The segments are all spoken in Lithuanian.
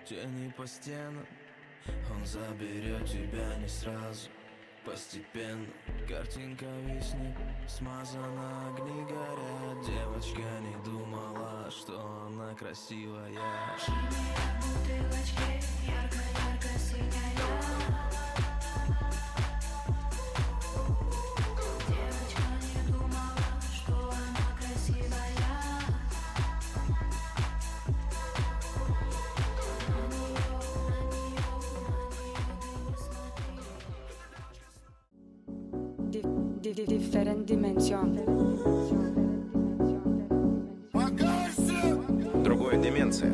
Тени по стенам, он заберет тебя не сразу. Постепенно картинка виснет, смазана, огни горят. Девочка не думала, что она красивая. В бутылочке ярко-ярко синяя. Девочка не думала, что она красивая. Different dimension. Другая деменция.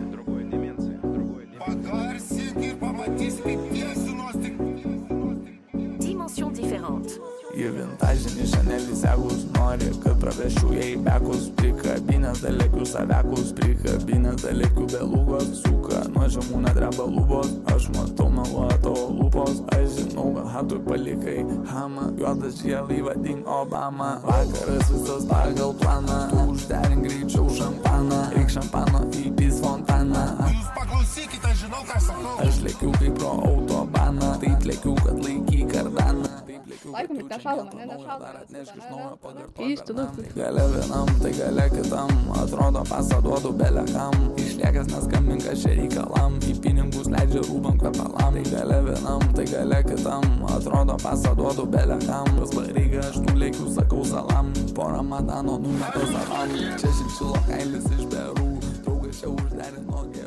Dimension différente. Į vintažinį šanelį segus nori, kad praveščiau jai bekus. Prikabinės dalėkių savekus, prikabinės dalėkių belugos. Suka nuo žemų nedreba lubos, aš matau meluoja tavo lūpos. Aš žinau, kad hatui palikai hamą, juodas žielai vadink Obama. Vakaras visas pagal planą, tu užderink greičiau šampaną. Reik šampano įpys fontaną. Aš lėkiu kaip pro autobaną, taip lėkiu, kad laiky kardaną. Laikom, bet nešalama, ne nešalama. Keistų, Gale vienam, tai gale kitam, atrodo pasą duodu belekam. Išliekęs neskambink, aš čia reikalam, į pinigus leidžia rūbam kvepalam. Tai gale vienam, tai gale kitam, atrodo pasą duodu belekam. Pas pareiga aš nulėkiu, sakau salam, po ramadano numetu salam. Čia šimšilo kailis iš berų, draugas čia užderino gėlų.